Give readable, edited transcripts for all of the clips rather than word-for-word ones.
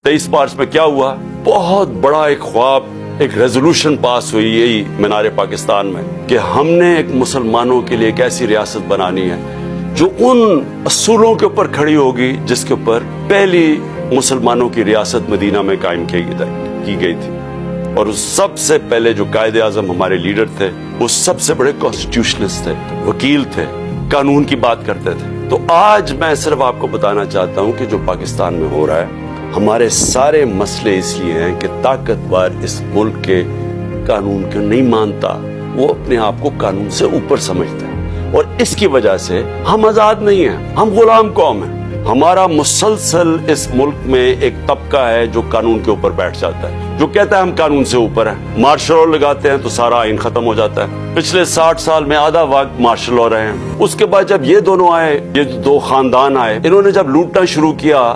23 मार्च में क्या हुआ, बहुत बड़ा एक ख्वाब, एक रेजोल्यूशन पास हुई यही मीनार पाकिस्तान में कि हमने एक मुसलमानों के लिए एक ऐसी रियासत बनानी है जो उन असूलों के ऊपर खड़ी होगी जिसके ऊपर पहली मुसलमानों की रियासत मदीना में कायम की गई थी। और उस सबसे पहले जो कायदे आजम हमारे लीडर थे, वो सबसे बड़े कॉन्स्टिट्यूशनिस्ट थे, वकील थे, कानून की बात करते थे। तो आज मैं सिर्फ आपको बताना चाहता हूं कि जो पाकिस्तान में हो रहा है, हमारे सारे मसले इसलिए हैं कि ताकतवर इस मुल्क के कानून को नहीं मानता, वो अपने आप को कानून से ऊपर समझता है और इसकी वजह से हम आजाद नहीं हैं, हम गुलाम कौम हैं। हमारा मुसलसल इस मुल्क में एक तबका है जो कानून के ऊपर बैठ जाता है, जो कहता है हम कानून से ऊपर हैं। मार्शल लॉ लगाते हैं तो सारा आइन खत्म हो जाता है। पिछले 60 साल में आधा वक्त मार्शल लॉ रहे हैं। उसके बाद जब ये दोनों आए, ये दो खानदान आए, इन्होंने जब लूटना शुरू किया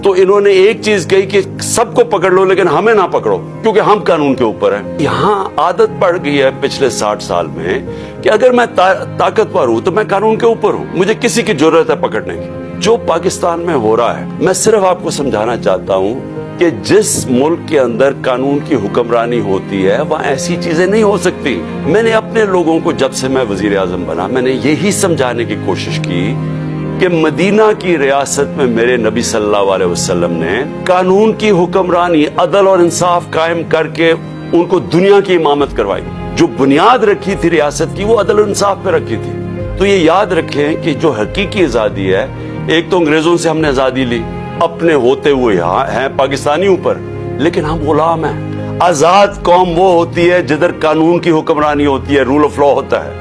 तो इन्होंने एक चीज कही कि सबको पकड़ लो लेकिन हमें ना पकड़ो, क्योंकि हम कानून के ऊपर हैं। यहाँ आदत पड़ गई है पिछले 60 साल में कि अगर मैं ताकतवर हूं तो मैं कानून के ऊपर हूं, मुझे किसी की जरूरत है पकड़ने की। जो पाकिस्तान में हो रहा है, मैं सिर्फ आपको समझाना चाहता हूं कि जिस मुल्क के अंदर कानून की हुक्मरानी होती है वहां ऐसी चीजें नहीं हो सकती। मैंने अपने लोगों को जब से मैं वजीर आजम बना, मैंने यही समझाने की कोशिश की कि मदीना की रियासत में मेरे नबी सल्लल्लाहु अलैहि वसल्लम ने कानून की हुक्मरानी, अदल और इंसाफ कायम करके उनको दुनिया की इमामत करवाई। जो बुनियाद रखी थी रियासत की, वो अदल और इंसाफ पे रखी थी। तो ये याद रखें कि जो हकीकी आजादी है, एक तो अंग्रेजों से हमने आजादी ली, अपने होते हुए यहाँ हैं पाकिस्तानी ऊपर, लेकिन हम गुलाम हैं। आजाद कौम वो होती है जिधर कानून की हुक्मरानी होती है, रूल ऑफ लॉ होता है।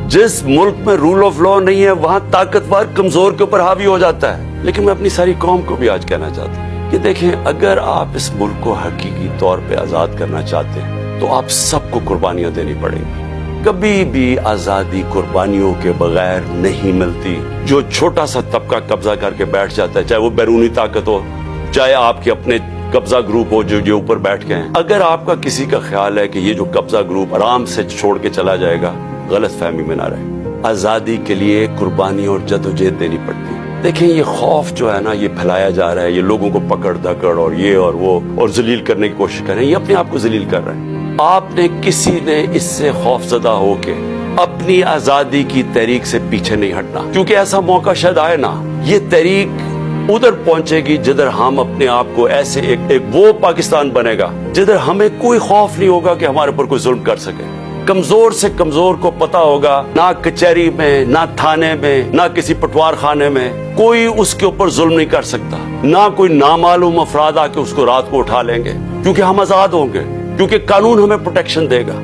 जिस मुल्क में रूल ऑफ लॉ नहीं है, वहां ताकतवर कमजोर के ऊपर हावी हो जाता है। लेकिन मैं अपनी सारी कौम को भी आज कहना चाहता हूँ कि देखें, अगर आप इस मुल्क को हकीकी तौर पे आजाद करना चाहते हैं तो आप सबको कुर्बानियां देनी पड़ेंगी। कभी भी आजादी कुर्बानियों के बगैर नहीं मिलती। जो छोटा सा तबका कब्जा करके बैठ जाता है, चाहे वो बैरूनी ताकत हो, चाहे आपके अपने कब्जा ग्रुप हो जो ऊपर बैठ गए हैं, अगर आपका किसी का ख्याल है कि ये जो कब्जा ग्रुप आराम से छोड़ के चला जाएगा, गलत फहमी में ना रहे। आजादी के लिए कुर्बानी और जदोजहद देनी पड़ती है। देखें, ये खौफ जो है ना, ये फैलाया जा रहा है, ये लोगों को पकड़ धकड़ और ये और वो और जलील करने की कोशिश कर रहे हैं, ये अपने आप को जलील कर रहे हैं। आपने किसी ने इससे खौफजदा होके अपनी आजादी की तहरीक से पीछे नहीं हटना, क्योंकि ऐसा मौका शायद आए ना, ये तहरीक उधर पहुंचेगी जिधर हम अपने आप को ऐसे एक वो पाकिस्तान बनेगा जिधर हमें कोई खौफ नहीं होगा कि हमारे ऊपर कोई जुल्म कर सके। कमजोर से कमजोर को पता होगा, ना कचहरी में, ना थाने में, ना किसी पटवार खाने में कोई उसके ऊपर जुल्म नहीं कर सकता, ना कोई नामालूम अफराद आके उसको रात को उठा लेंगे, क्योंकि हम आजाद होंगे, क्योंकि कानून हमें प्रोटेक्शन देगा।